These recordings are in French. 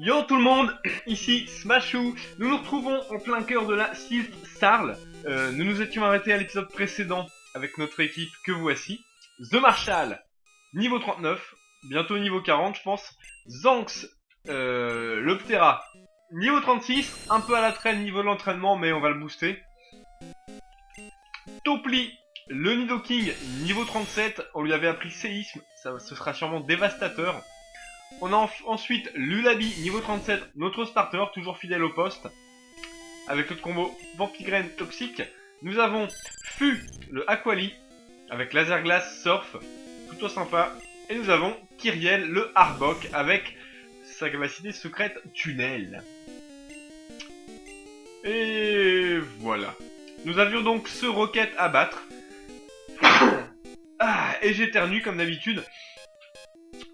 Yo tout le monde, ici Smashou. Nous nous retrouvons en plein cœur de la Sylph Sarl. Nous nous étions arrêtés à l'épisode précédent avec notre équipe que voici. The Marshal, niveau 39, bientôt niveau 40 je pense. Zanx, le Ptera, niveau 36, un peu à la traîne niveau de l'entraînement mais on va le booster. Topli, le Nidoking, niveau 37, on lui avait appris séisme, ce sera sûrement dévastateur. On a ensuite Lulabi, niveau 37, notre starter, toujours fidèle au poste. Avec notre combo Vampigraine toxique. Nous avons Fu, le Aquali, avec Laser Glace Surf, plutôt sympa. Et nous avons Kyriel, le Arbok, avec sa capacité secrète Tunnel. Et voilà. Nous avions donc ce Rocket à battre. Et j'éternue comme d'habitude.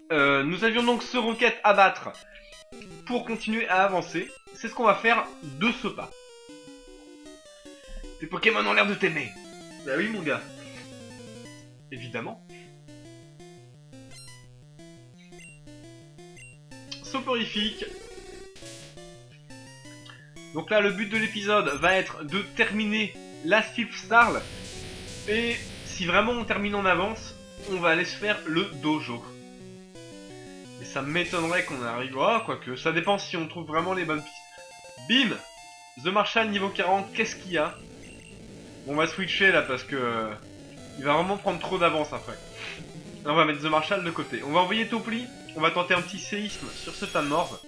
Nous avions donc ce Rocket à battre pour continuer à avancer. C'est ce qu'on va faire de ce pas. Tes Pokémon ont l'air de t'aimer. Bah oui mon gars. Évidemment. Soporifique. Donc là le but de l'épisode va être de terminer la Sylph Sarl. Et si vraiment on termine en avance, on va aller se faire le dojo. Et ça m'étonnerait qu'on arrive... Oh, quoique, ça dépend si on trouve vraiment les bonnes pistes. Bim! The Marshal niveau 40, qu'est-ce qu'il y a? Bon, on va switcher là parce que... il va vraiment prendre trop d'avance après. Là, on va mettre The Marshal de côté. On va envoyer Topli, on va tenter un petit séisme sur ce Tanmorph,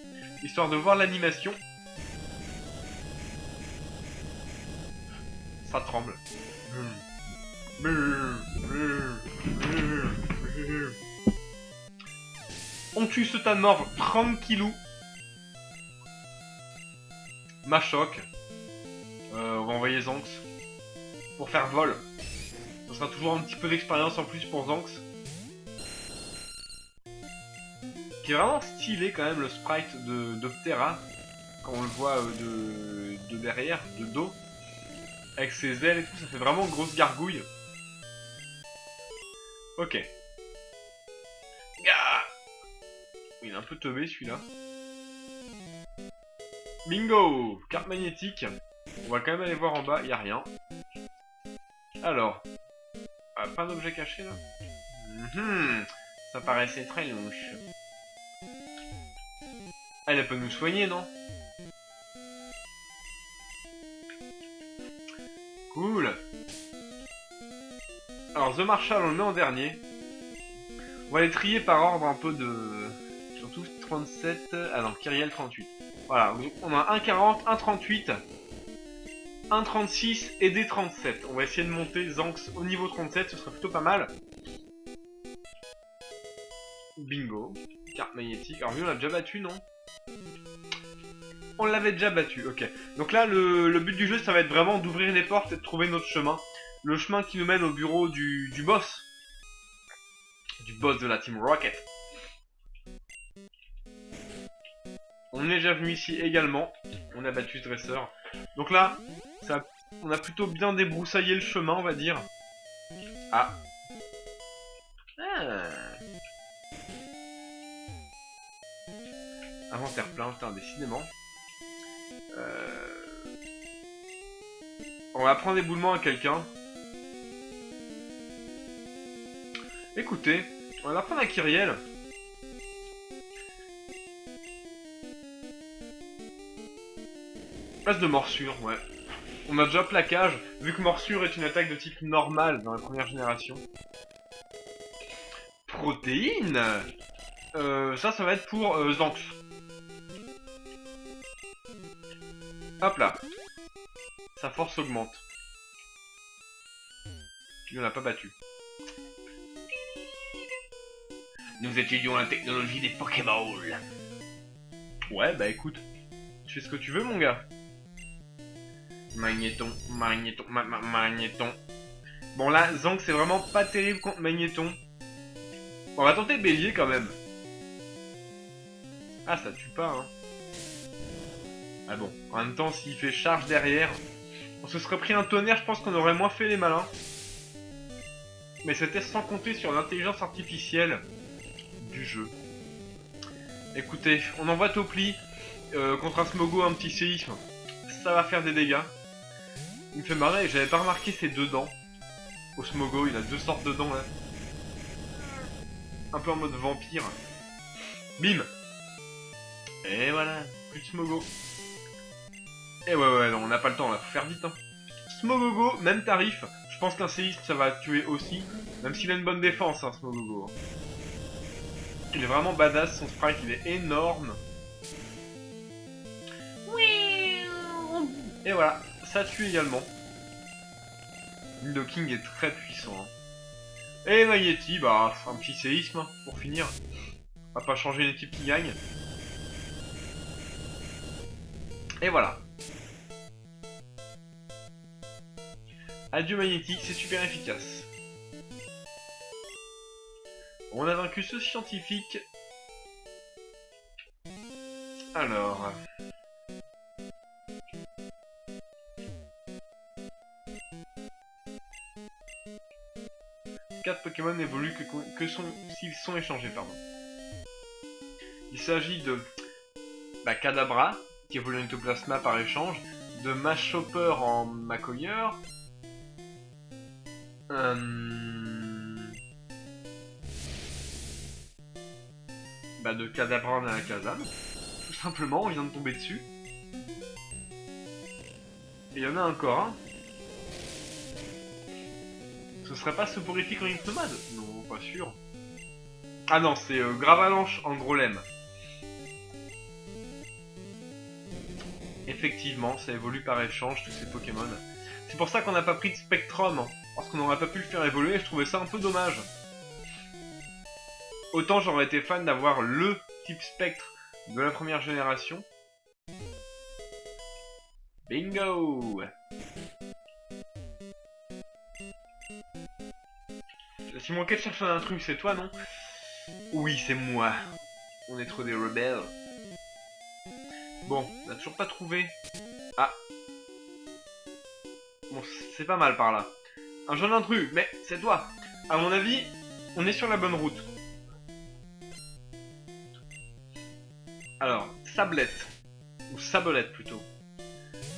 histoire de voir l'animation. Ça tremble. On tue ce Tanmorph tranquillou. Machoc. On va envoyer Zanx pour faire vol. Ce sera toujours un petit peu d'expérience en plus pour Zanx. Qui est vraiment stylé quand même le sprite de Ptera. Quand on le voit de derrière, de dos. Avec ses ailes et tout, ça fait vraiment une grosse gargouille. Ok. Il est un peu teubé celui-là. Bingo! Carte magnétique. On va quand même aller voir en bas, il n'y a rien. Alors. Pas d'objet caché là? Ça paraissait très louche. Elle peut nous soigner, non? Cool. Alors The Marshal on le met en dernier. On va les trier par ordre un peu de... Surtout 37... Ah non, Kyriel 38. Voilà, on a un 40, un 38, un 36 et des 37. On va essayer de monter Zanx au niveau 37, ce serait plutôt pas mal. Bingo. Carte magnétique. Alors lui on l'a déjà battu, non? On l'avait déjà battu, ok. Donc là, le but du jeu, ça va être vraiment d'ouvrir les portes et de trouver notre chemin. Le chemin qui nous mène au bureau du boss. Du boss de la Team Rocket. On est déjà venu ici également. On a battu ce dresseur. Donc là, on a plutôt bien débroussaillé le chemin, on va dire. Ah. Inventaire plein, putain, décidément. On va prendre éboulement à quelqu'un. Écoutez, on va la prendre à Kyriel. Place de morsure, ouais. On a déjà plaquage, vu que morsure est une attaque de type normal dans la première génération. Protéine. Ça va être pour Zanx. Hop là. Sa force augmente. Il n'a pas battu. Nous étudions la technologie des Pokéballs. Ouais, bah écoute. Tu fais ce que tu veux, mon gars. Magnéton, Magnéton, Magnéton. Bon là, Zanx c'est vraiment pas terrible contre Magnéton. On va tenter Bélier quand même. Ah, ça tue pas, hein. Ah bon, en même temps, s'il fait charge derrière, on se serait pris un tonnerre, je pense qu'on aurait moins fait les malins. Mais c'était sans compter sur l'intelligence artificielle du jeu. Écoutez, on envoie Topli contre un Smogo, un petit séisme. Ça va faire des dégâts. Il me fait marrer, j'avais pas remarqué ses deux dents. Au Smogo, il a deux sortes de dents là. Un peu en mode vampire. Bim. Et voilà, plus de Smogo. Et ouais, non, on n'a pas le temps là, faut faire vite hein. Smogogo, même tarif. Je pense qu'un séisme ça va tuer aussi. Même s'il a une bonne défense, hein, Smogogo. Il est vraiment badass, son sprite il est énorme. Et voilà, ça tue également. Nidoking est très puissant. Hein. Et Magnetti, bah, un petit séisme, hein, pour finir. On va pas changer une équipe qui gagne. Et voilà. Adieu Magnétique, c'est super efficace. On a vaincu ce scientifique. Alors... 4 Pokémon évoluent s'ils sont échangés, pardon. Il s'agit de Kadabra, qui évolue en Ectoplasma par échange, de Machopper en Macoyeur, de Kadabra en Alakazam. Tout simplement, on vient de tomber dessus. Et il y en a encore un. Ce serait pas soporifique en Hypnomade? Non, pas sûr. Ah non, c'est Gravalanche en Grolem. Effectivement, ça évolue par échange, tous ces Pokémon. C'est pour ça qu'on n'a pas pris de Spectrum, hein, parce qu'on n'aurait pas pu le faire évoluer, et je trouvais ça un peu dommage. Autant j'aurais été fan d'avoir le type Spectre de la première génération. Bingo! Si mon quête cherche un truc, c'est toi, non? Oui, c'est moi. On est trop des rebelles. Bon, on n'a toujours pas trouvé. Ah. Bon, c'est pas mal par là. Un jeune intrus, mais c'est toi. À mon avis, on est sur la bonne route. Alors, Sablette. Ou Sabolette plutôt.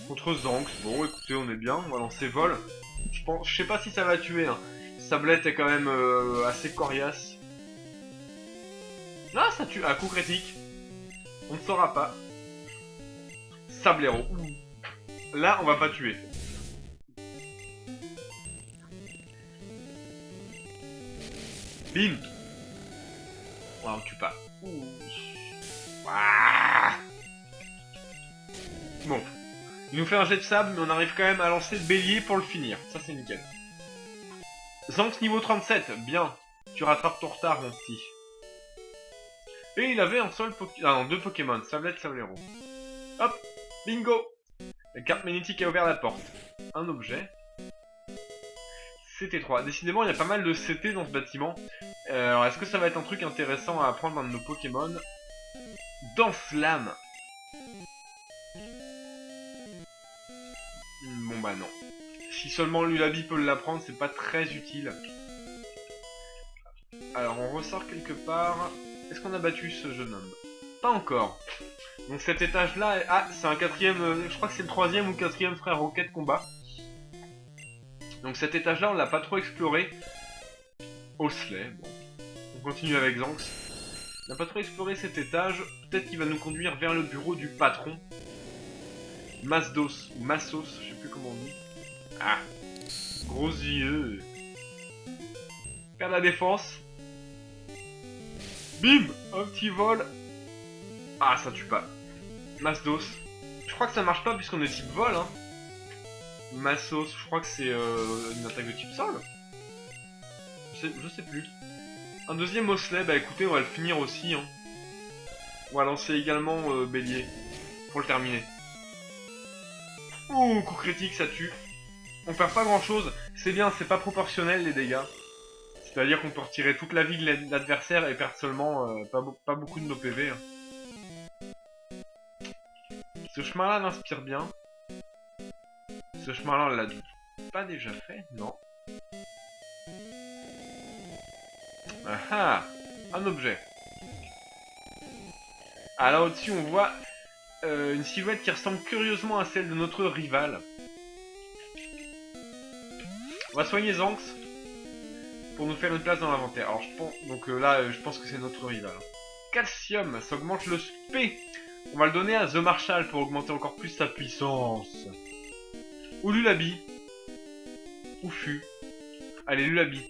Contre Zanx. Bon, écoutez, on est bien. On va lancer vol. Je sais pas si ça va tuer. Hein. Sablette est quand même assez coriace. Ah, ça tue. À coup critique. On ne saura pas. Sablero. Là, on va pas tuer. Bim. Ouais, on tue pas. Ah. Bon. Il nous fait un jet de sable, mais on arrive quand même à lancer le bélier pour le finir. Ça, c'est nickel. Zanx niveau 37. Bien. Tu rattrapes ton retard, mon petit. Et il avait un seul deux Pokémon. Sablette, Sablero. Hop. Bingo. La carte magnétique a ouvert la porte. Un objet. CT3. Décidément, il y a pas mal de CT dans ce bâtiment. Alors, est-ce que ça va être un truc intéressant à apprendre dans nos Pokémon? Danslam. Bon bah non. Si seulement Lulabi peut l'apprendre, c'est pas très utile. Alors, on ressort quelque part. Est-ce qu'on a battu ce jeune homme? Pas encore. Donc cet étage-là... Ah, c'est un quatrième... je crois que c'est le troisième ou quatrième frère Rocket combat. Donc cet étage-là, on l'a pas trop exploré. Osley, bon. On continue avec Zanx. On n'a pas trop exploré cet étage. Peut-être qu'il va nous conduire vers le bureau du patron. Masdos, ou Massos, je sais plus comment on dit. Ah, gros yeux. Perd la défense. Bim, un petit vol. Ah, ça tue pas. Masdos. Je crois que ça marche pas puisqu'on est type vol, hein. Massos, je crois que c'est une attaque de type sol. Je sais plus. Un deuxième Osley, bah écoutez, on va le finir aussi. Hein. On va lancer également Bélier pour le terminer. Ouh, coup critique, ça tue. On perd pas grand chose. C'est bien, c'est pas proportionnel les dégâts. C'est-à-dire qu'on peut retirer toute la vie de l'adversaire et perdre seulement pas beaucoup de nos PV. Hein. Ce chemin-là m'inspire bien. Ce chemin-là, on l'a pas déjà fait? Non. Ah ah! Un objet. Ah, là au-dessus, on voit une silhouette qui ressemble curieusement à celle de notre rival. On va soigner Zanx pour nous faire une place dans l'inventaire. Alors je pense, donc là, je pense que c'est notre rival. Calcium, ça augmente le SP. On va le donner à The Marshal pour augmenter encore plus sa puissance. Ou Lulabi. Ou Fu. Allez, Lulabi.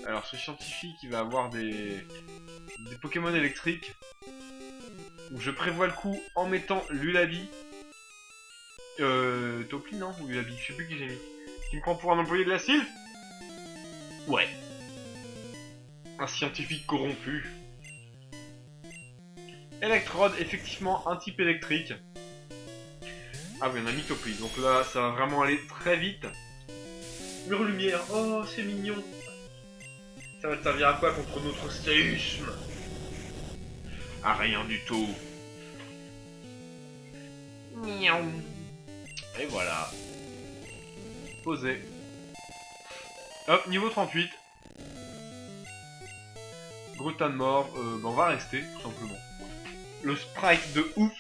Alors ce scientifique, il va avoir des Pokémon électriques. Donc je prévois le coup en mettant Lulabi. Topli, non? Ou Lulabi, je sais plus qui j'ai mis. Qui me prend pour un employé de la Sylph? Ouais. Un scientifique corrompu. Electrode, effectivement, un type électrique. Ah oui, on a mis Topli, donc là, ça va vraiment aller très vite. Mur lumière, oh, c'est mignon. Ça va te servir à quoi contre notre séisme? À rien du tout. Miaou. Et voilà. Posé. Hop, niveau 38. Grutan mort, on va rester, tout simplement. Le sprite de ouf.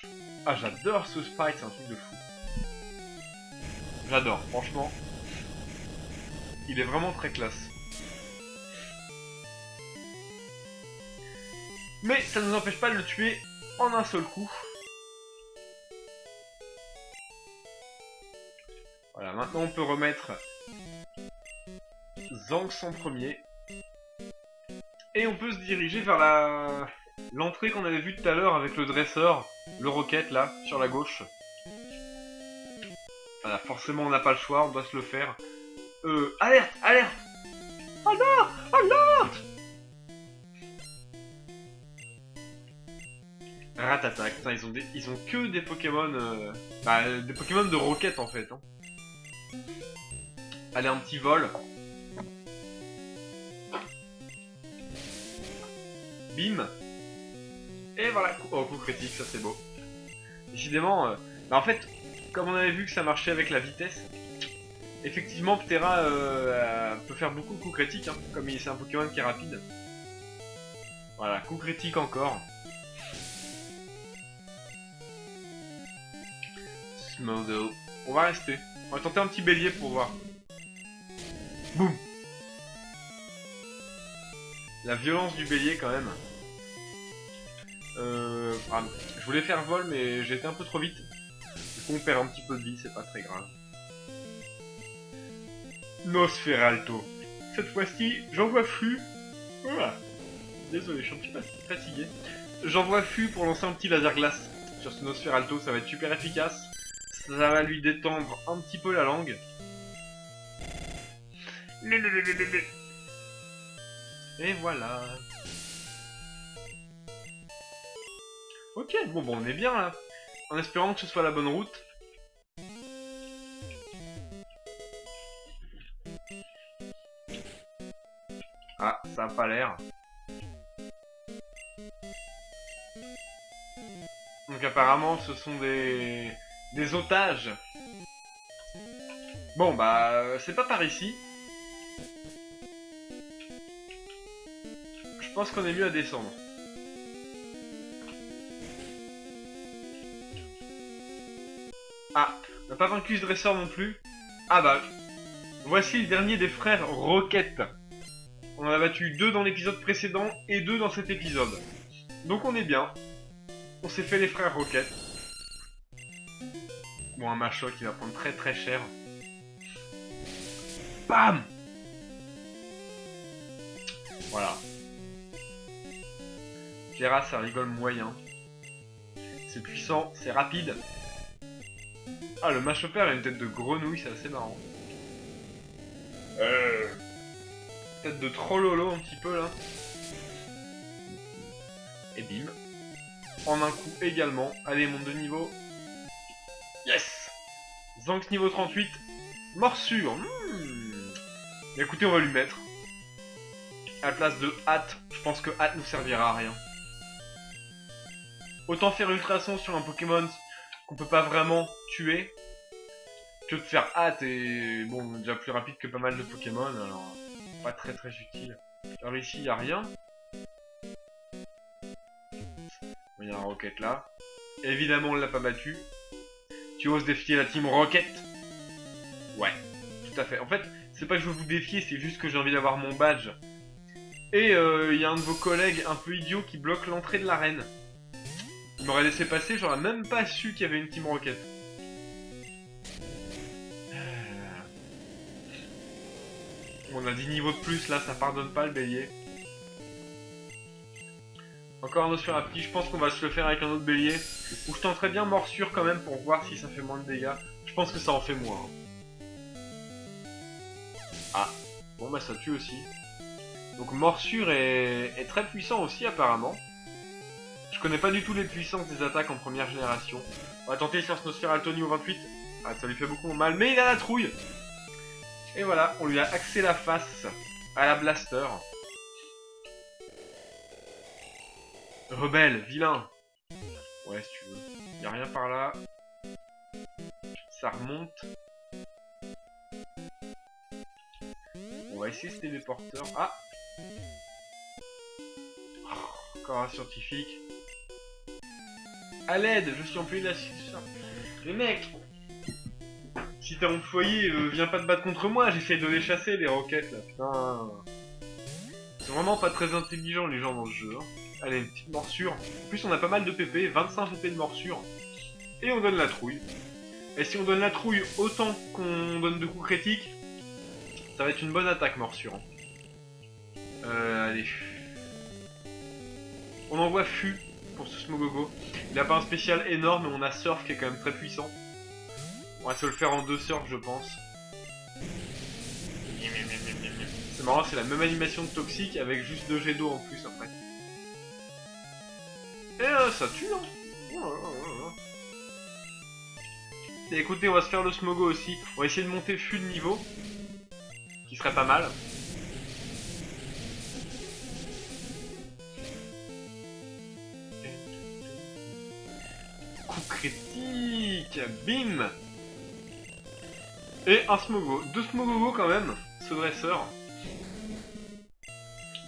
Ah, j'adore ce sprite, c'est un truc de fou. J'adore, franchement. Il est vraiment très classe. Mais ça ne nous empêche pas de le tuer en un seul coup. Voilà, maintenant on peut remettre Zanx en premier. Et on peut se diriger vers l'entrée qu'on avait vue tout à l'heure avec le dresseur, le roquette là, sur la gauche. Voilà, forcément on n'a pas le choix, on doit se le faire. Alerte, alerte! Alerte, alerte! Ratatak, putain, ils ont que des Pokémon, des Pokémon de roquette en fait. Hein. Allez, un petit vol. Bim. Et voilà, oh, coup critique, ça c'est beau. Décidément, en fait, comme on avait vu que ça marchait avec la vitesse, effectivement Ptera peut faire beaucoup de coups critiques, hein, comme c'est un Pokémon qui est rapide. Voilà, coup critique encore. Smoggle. On va rester. On va tenter un petit bélier pour voir. Boum. La violence du bélier quand même. Je voulais faire vol mais j'ai été un peu trop vite. Du coup on perd un petit peu de vie, c'est pas très grave. Nosferalto. Cette fois-ci, j'envoie Fu. Voilà. Désolé, je suis un petit peu fatigué. J'envoie Fu pour lancer un petit laser glace sur ce Nosferalto, ça va être super efficace. Ça va lui détendre un petit peu la langue. Et voilà. Ok, bon, on est bien là. En espérant que ce soit la bonne route. Ah, ça a pas l'air. Donc apparemment, ce sont des otages. Bon, c'est pas par ici. Je pense qu'on est mieux à descendre. Ah, on n'a pas vaincu ce dresseur non plus. Ah bah, voici le dernier des frères Roquette. On en a battu 2 dans l'épisode précédent et 2 dans cet épisode. Donc on est bien. On s'est fait les frères Roquette. Bon, un Machoc qui va prendre très très cher. Bam! Voilà. Clara, ça rigole moyen. C'est puissant, c'est rapide. Ah, le Machoper a une tête de grenouille, c'est assez marrant. Tête de trollolo un petit peu là. Et bim. En un coup également. Allez, monte de niveau. Yes! Zanx niveau 38. Morsure. Écoutez, on va lui mettre. À la place de hâte, je pense que hâte nous servira à rien. Autant faire ultrason sur un Pokémon qu'on peut pas vraiment tuer que de faire hâte et bon, on est déjà plus rapide que pas mal de Pokémon, alors pas très très utile. Alors ici, il n'y a rien. Il y a un Rocket là. Évidemment, on l'a pas battu. Tu oses défier la Team Rocket? Ouais, tout à fait. En fait, c'est pas que je veux vous défier, c'est juste que j'ai envie d'avoir mon badge. Et il y a un de vos collègues un peu idiot qui bloque l'entrée de l'arène. Il m'aurait laissé passer, j'aurais même pas su qu'il y avait une Team Rocket. On a 10 niveaux de plus, là, ça pardonne pas le bélier. Encore un Osphera petit, je pense qu'on va se le faire avec un autre bélier. Ou je tenterais bien morsure quand même pour voir si ça fait moins de dégâts. Je pense que ça en fait moins. Ah, bon bah ça tue aussi. Donc morsure est très puissant aussi apparemment. Je connais pas du tout les puissances des attaques en première génération. On va tenter sur Snosferalto niveau 28. Ah, ça lui fait beaucoup mal, mais il a la trouille. Et voilà, on lui a axé la face à la blaster. Rebelle, vilain. Ouais, si tu veux. Y'a rien par là. Ça remonte. On va essayer ce téléporteur. Ah! Oh, encore un scientifique. À l'aide, je suis employé de la science. Les mecs! Si t'es employé, viens pas te battre contre moi, j'essaie de les chasser, les roquettes là, putain. C'est vraiment pas très intelligent les gens dans ce jeu. Hein. Allez, une petite morsure. En plus, on a pas mal de PP, 25 PP de morsure. Et on donne la trouille. Et si on donne la trouille autant qu'on donne de coups critiques, ça va être une bonne attaque morsure. Allez. On envoie Fu pour ce Smogogo. Il a pas un spécial énorme, mais on a Surf qui est quand même très puissant. On va se le faire en 2 Surf, je pense. C'est marrant, c'est la même animation de Toxic avec juste 2 jets d'eau en plus après. Et ça tue, hein. Et écoutez, on va se faire le Smogo aussi. On va essayer de monter Fu de niveau. Qui serait pas mal. Coup critique. Bim. Et un Smogo. 2 Smogogo quand même, ce dresseur.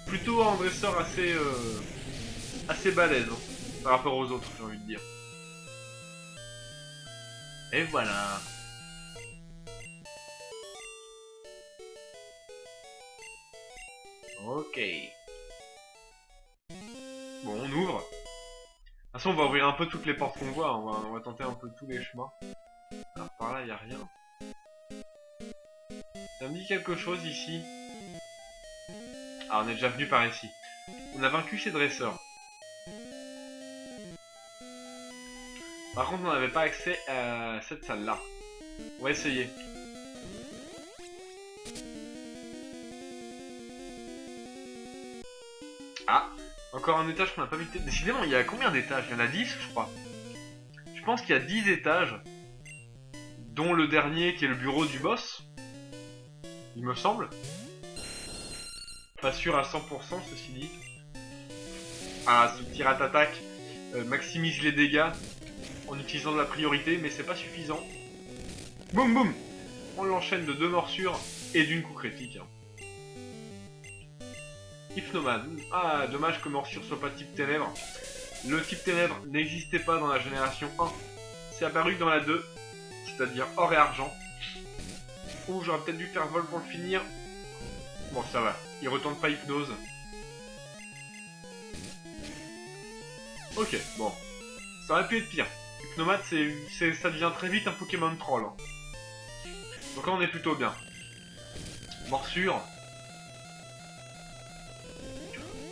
Plutôt un dresseur assez balèze hein, par rapport aux autres, j'ai envie de dire. Et voilà. Ok. Bon, on ouvre. De toute façon, on va ouvrir un peu toutes les portes qu'on voit. On va tenter un peu tous les chemins. Alors par là, il n'y a rien. Ça me dit quelque chose ici. Ah, on est déjà venu par ici. On a vaincu ces dresseurs. Par contre, on n'avait pas accès à cette salle-là. On va essayer. Ah, encore un étage qu'on n'a pas visité. Décidément, il y a combien d'étages? Il y en a 10, je crois. Je pense qu'il y a 10 étages. Dont le dernier qui est le bureau du boss. Il me semble. Pas sûr à 100%, ceci dit. Ah, ce petit rat-attaque maximise les dégâts en utilisant de la priorité, mais c'est pas suffisant. Boum boum. On l'enchaîne de 2 morsures et d'une coup critique. Hypnomane. Ah, dommage que morsure soit pas type ténèbres. Le type ténèbres n'existait pas dans la génération 1. C'est apparu dans la 2, c'est-à-dire or et argent. Ouh, j'aurais peut-être dû faire vol pour le finir. Bon, ça va. Il retourne pas hypnose. Ok, bon. Ça aurait pu être pire. Hypnomate, ça devient très vite un Pokémon troll. Hein. Donc là, on est plutôt bien. Morsure.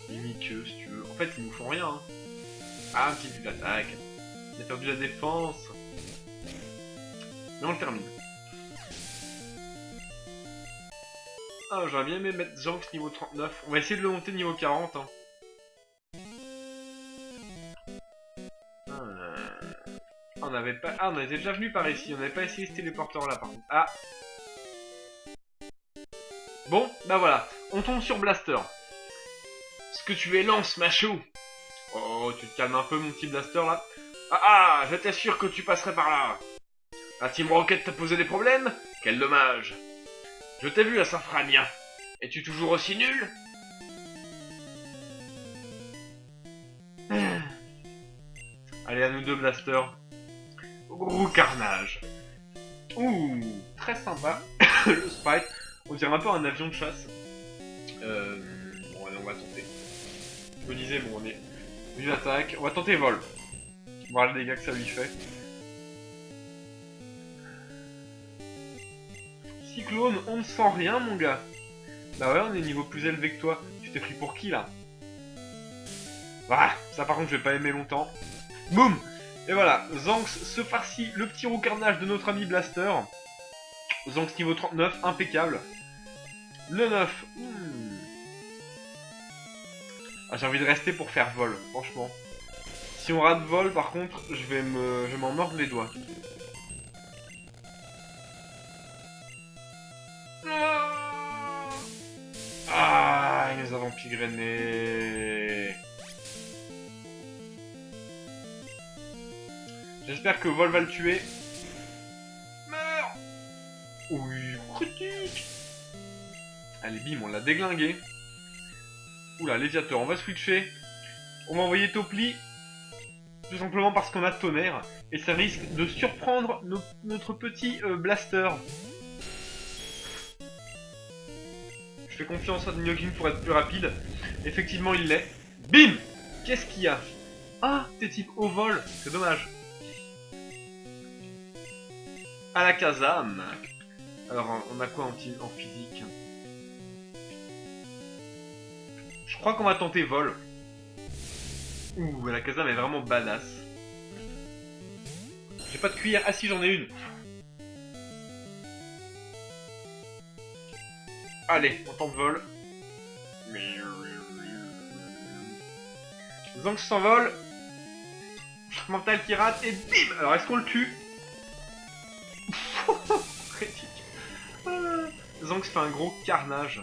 Mimiqueux, si tu veux. En fait, ils nous font rien. Hein. Ah, un petit but d'attaque. Il a perdu la défense. Mais on le termine. Ah, j'aurais bien aimé mettre Zanx niveau 39. On va essayer de le monter niveau 40. Hein. On avait pas... Ah, on était déjà venu par ici. On n'avait pas essayé ce téléporteur là, par contre. Ah. Bon, bah voilà. On tombe sur Blaster. Ce que tu es lance, macho. Oh, tu te calmes un peu, mon petit Blaster là. Ah, je t'assure que tu passerais par là. La Team Rocket t'a posé des problèmes? Quel dommage. Je t'ai vu à Safrania. Es-tu toujours aussi nul? Allez, à nous deux, Blaster. Gros carnage. Ouh, très sympa. Le sprite. On dirait un peu un avion de chasse. Bon, allez, on va tenter. Je me disais, bon, on est... Une attaque. On va tenter vol. Voir les dégâts que ça lui fait. Cyclone, on ne sent rien, mon gars. Bah ouais, on est niveau plus élevé que toi. Tu t'es pris pour qui, là? Ah, ça par contre, je vais pas aimer longtemps. Boum! Et voilà, Zanx se farcit le petit roux carnage de notre ami Blaster. Zanx niveau 39, impeccable. Le 9. Ah, j'ai envie de rester pour faire vol, franchement. Si on rate vol, par contre, je vais m'en mordre les doigts. Ah, il nous a vampigrené. J'espère que vol va le tuer. Meurs. Oui, critique. Allez, bim, on l'a déglingué. Oula, Léviateur, on va switcher. On va envoyer Topli. Tout simplement parce qu'on a tonnerre. Et ça risque de surprendre notre petit Blaster. Je fais confiance à Nyogin pour être plus rapide. Effectivement, il l'est. Bim! Qu'est-ce qu'il y a? Ah, t'es type au vol. C'est dommage. À la Kazam. Alors, on a quoi en physique? Je crois qu'on va tenter vol. Ouh, la Kazam est vraiment badass. J'ai pas de cuillère. Ah si, j'en ai une. Allez, on tente vol. Zanx s'envole. Choc mental qui rate et bim. Alors, est-ce qu'on le tue? Zanx fait un gros carnage.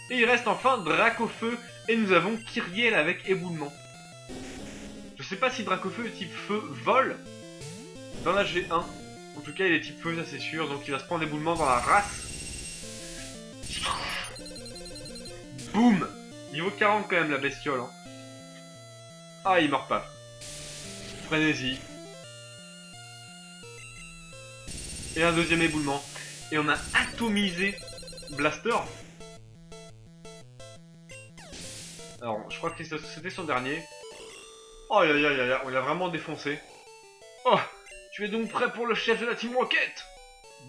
Et il reste enfin Dracofeu. Et nous avons Kyriel avec éboulement. Je sais pas si Dracofeu est type feu vol dans la G1. En tout cas, il est type feu, ça c'est sûr. Donc il va se prendre éboulement dans la race. Boum! Niveau 40 quand même la bestiole. Hein. Ah, il meurt pas. Frénésie. Et un deuxième éboulement. Et on a atomisé Blaster. Alors, je crois que c'était son dernier. Oh, aïe aïe aïe, on l'a vraiment défoncé. Oh, tu es donc prêt pour le chef de la Team Rocket?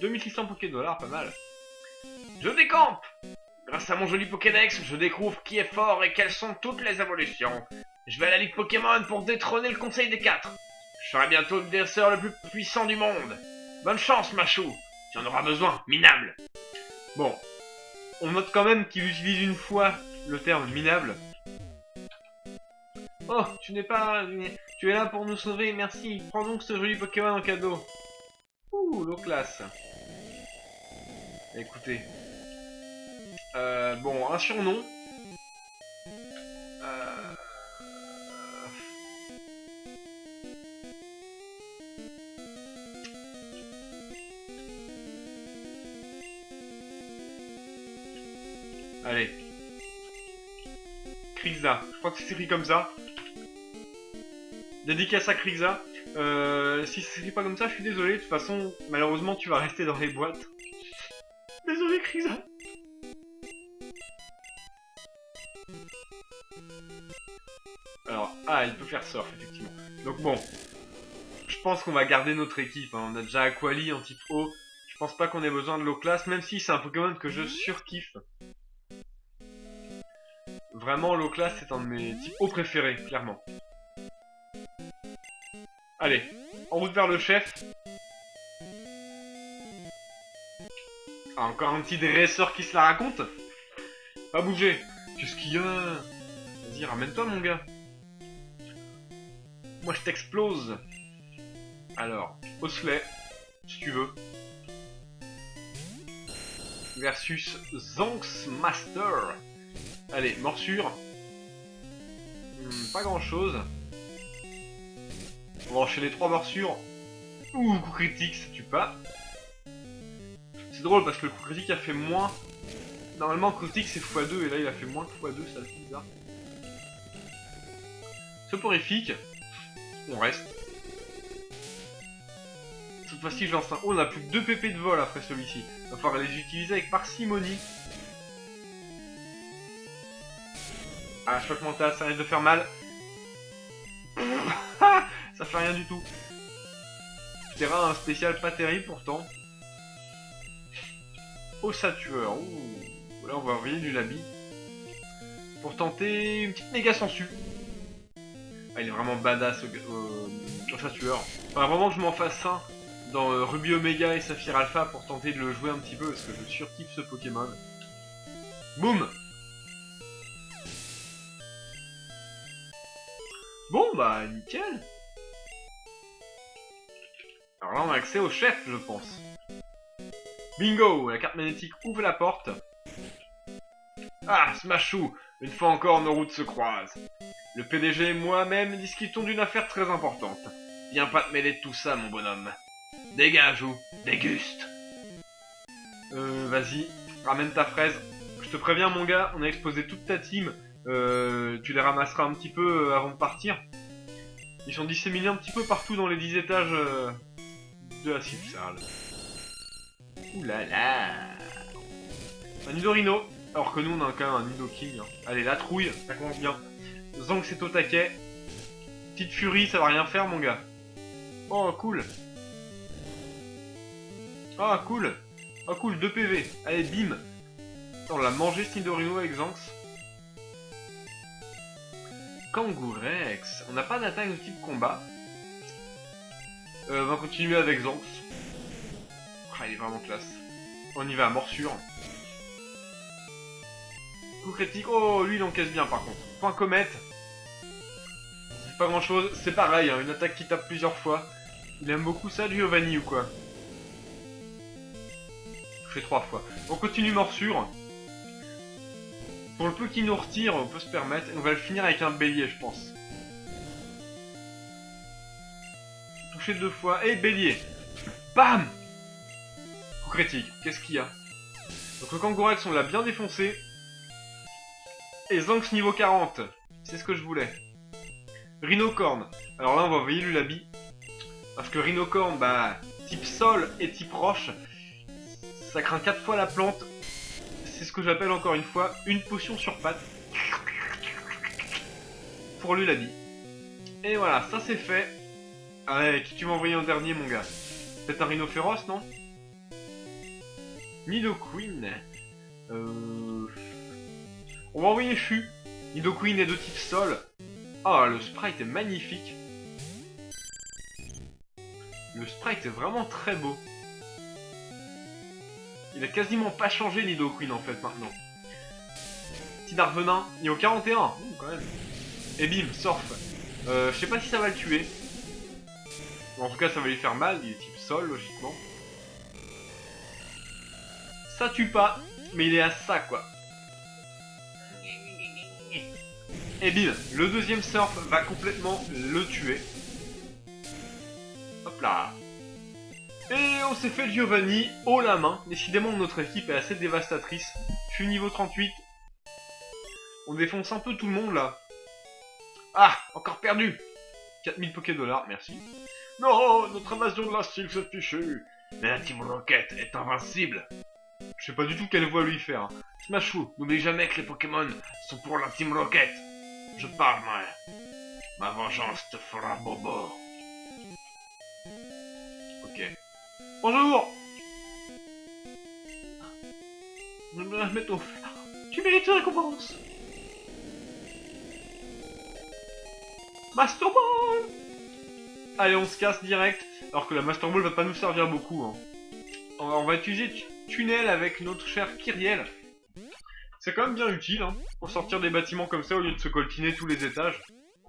2600 $, pas mal. Je décampe. Grâce à mon joli Pokédex, je découvre qui est fort et quelles sont toutes les évolutions. Je vais à la Ligue Pokémon pour détrôner le Conseil des 4. Je serai bientôt le dresseur le plus puissant du monde. Bonne chance, Machou. Tu en auras besoin, minable. Bon, on note quand même qu'il utilise une fois le terme minable. Oh, tu n'es pas... Tu es là pour nous sauver, merci. Prends donc ce joli Pokémon en cadeau. Ouh, low classe. Écoutez. Bon, un surnom. Allez. Krixa. Je crois que c'est écrit comme ça. Dédicace à Krixa. Si c'est pas comme ça, je suis désolé. De toute façon, malheureusement, tu vas rester dans les boîtes. Désolé, Krixa. Alors, ah, il peut faire surf, effectivement. Donc bon, je pense qu'on va garder notre équipe. Hein. On a déjà Aquali en type eau. Je pense pas qu'on ait besoin de l'eau classe, même si c'est un Pokémon que je surkiffe. Vraiment, l'eau classe, c'est un de mes types eau préférés, clairement. Allez, en route vers le chef. Ah, encore un petit dresseur qui se la raconte. Pas bouger. Qu'est-ce qu'il y a? Vas-y, ramène-toi, mon gars. Moi, je t'explose. Alors, Osley, si tu veux. Versus Zanx Master. Allez, morsure. Pas grand-chose. On va enchaîner 3 morsures. Ouh, coup critique, ça tue pas. C'est drôle parce que le coup critique a fait moins. Normalement, coup critique c'est x2 et là il a fait moins que x2, c'est assez bizarre. Soporifique. On reste. Cette fois-ci, je lance un... Oh, on a plus que 2 PP de vol après celui-ci. Va falloir les utiliser avec parcimonie. Ah, choc mental, ça risque de faire mal. Ça fait rien du tout. Terrain un spécial pas terrible pourtant. Osatueur. Ouh. Là, on va envoyer du labi. Pour tenter une petite méga sangsue. Ah, il est vraiment badass Osatueur. Enfin, vraiment que je m'en fasse un dans Ruby Omega et Saphir Alpha pour tenter de le jouer un petit peu parce que je surkiffe ce Pokémon. Boum! Bon bah nickel. Alors là on a accès au chef je pense. Bingo! La carte magnétique ouvre la porte. Ah, Smashou! Une fois encore nos routes se croisent. Le PDG et moi-même discutons d'une affaire très importante. Viens pas te mêler de tout ça mon bonhomme. Dégage ou déguste. Vas-y, ramène ta fraise. Je te préviens mon gars, on a exposé toute ta team. Tu les ramasseras un petit peu avant de partir. Ils sont disséminés un petit peu partout dans les 10 étages de la Cipsarl. Ouh là là. Un Nidorino. Alors que nous on a quand même un Nidoking. Hein. Allez, la trouille, ça commence bien. Zank c'est au taquet. Petite furie, ça va rien faire mon gars. Oh cool. Ah cool. Oh cool, 2 PV. Allez, bim. On l'a mangé ce Nidorino avec Zanx. Kangourex. On n'a pas d'attaque de type combat. On va continuer avec Zanx. Ah, il est vraiment classe. On y va, morsure. Coup critique. Oh, lui il encaisse bien par contre. Point comète. C'est pas grand chose. C'est pareil, hein, une attaque qui tape plusieurs fois. Il aime beaucoup ça, du Giovanni ou quoi? Je fais 3 fois. On continue morsure. Pour le peu qu'il nous retire, on peut se permettre. Et on va le finir avec un bélier, je pense. Toucher 2 fois. Et bélier. Bam! Coup critique. Qu'est-ce qu'il y a? Donc le Kangourex, on l'a bien défoncé. Et Zanx niveau 40. C'est ce que je voulais. Rhinocorn. Alors là, on va envoyer Lulabi. Parce que Rhinocorn, bah, type sol et type roche, ça craint 4 fois la plante. C'est ce que j'appelle encore une fois une potion sur patte. Pour Lulabi. Et voilà, ça c'est fait. Allez, qui tu m'as envoyé en dernier, mon gars? Peut-être un Rhino féroce, non? Nidoqueen. On va envoyer Chu. Nidoqueen est de type sol. Ah, le sprite est magnifique. Le sprite est vraiment très beau. Il a quasiment pas changé Nidoqueen en fait maintenant. Petit Darvenin, niveau 41. Quand même. Et bim, surf. Je sais pas si ça va le tuer. En tout cas, ça va lui faire mal. Il est type sol, logiquement. Ça tue pas, mais il est à ça quoi. Et bim, le deuxième surf va complètement le tuer. Hop là. Et on s'est fait le Giovanni haut la main. Décidément, notre équipe est assez dévastatrice. Je suis niveau 38. On défonce un peu tout le monde là. Ah, encore perdu. 4000 Pokédollars, merci. Non, notre invasion de la Sylph s'est fichue. Mais la Team Rocket est invincible. Je sais pas du tout quelle voix lui faire. Hein. Smashou, n'oublie jamais que les Pokémon sont pour la Team Rocket. Je parle, moi. Ma vengeance te fera bobo. Ok. Bonjour. Mettons. Tu mérites une récompense. Master Ball. Allez, on se casse direct. Alors que la Master Ball va pas nous servir beaucoup. Hein. On va utiliser Tunnel avec notre cher Kyriel. C'est quand même bien utile, hein, pour sortir des bâtiments comme ça au lieu de se coltiner tous les étages.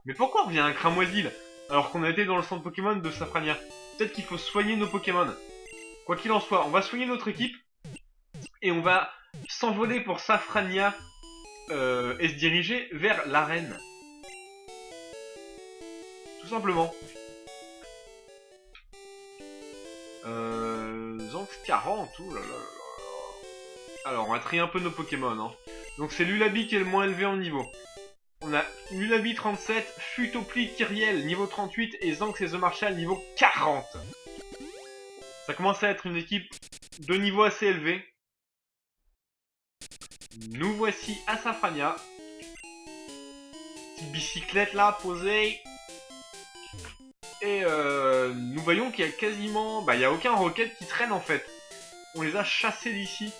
Mais pourquoi on revient à un Cramoisil alors qu'on a été dans le centre Pokémon de Safrania? Peut-être qu'il faut soigner nos Pokémon. Quoi qu'il en soit, on va soigner notre équipe. Et on va s'envoler pour Safrania et se diriger vers l'arène. Tout simplement. Zanx 40, ouh là là là. Alors, on va trier un peu nos Pokémon. Hein. Donc c'est Lulabi qui est le moins élevé en niveau. On a Lullaby 37, Futopli Kyriel niveau 38 et Zanx et The Marshall niveau 40. Ça commence à être une équipe de niveau assez élevé. Nous voici à Safrania. Petite bicyclette là, posée. Et nous voyons qu'il y a quasiment... Bah, il n'y a aucun rocket qui traîne en fait. On les a chassés d'ici.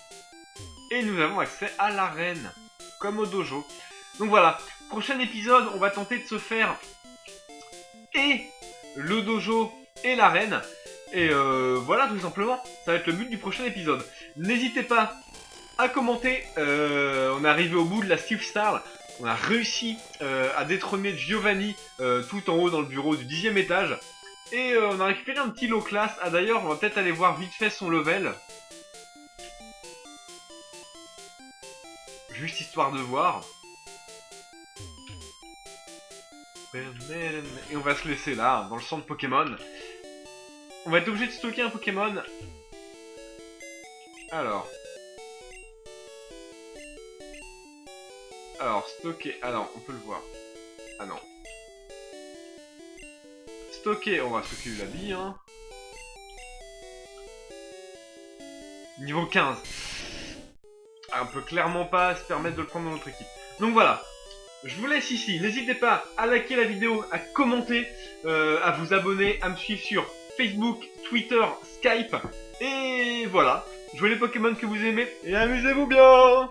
Et nous avons accès à l'arène. Comme au dojo. Donc voilà. Prochain épisode, on va tenter de se faire... Et le dojo et l'arène. Et voilà, tout simplement. Ça va être le but du prochain épisode. N'hésitez pas à commenter. On est arrivé au bout de la Steve Star. On a réussi à détrôner Giovanni tout en haut dans le bureau du 10e étage. Et on a récupéré un petit lot classe. Ah d'ailleurs, on va peut-être aller voir vite fait son level. Juste histoire de voir. Et on va se laisser là, dans le centre Pokémon. On va être obligé de stocker un Pokémon. Alors, stocker. Ah non, on peut le voir. Ah non. Stocker, on va stocker la bille, hein. Niveau 15. Ah, on peut clairement pas se permettre de le prendre dans notre équipe. Donc voilà. Je vous laisse ici. N'hésitez pas à liker la vidéo, à commenter, à vous abonner, à me suivre sur Facebook, Twitter, Skype. Et voilà. Jouez les Pokémon que vous aimez et amusez-vous bien!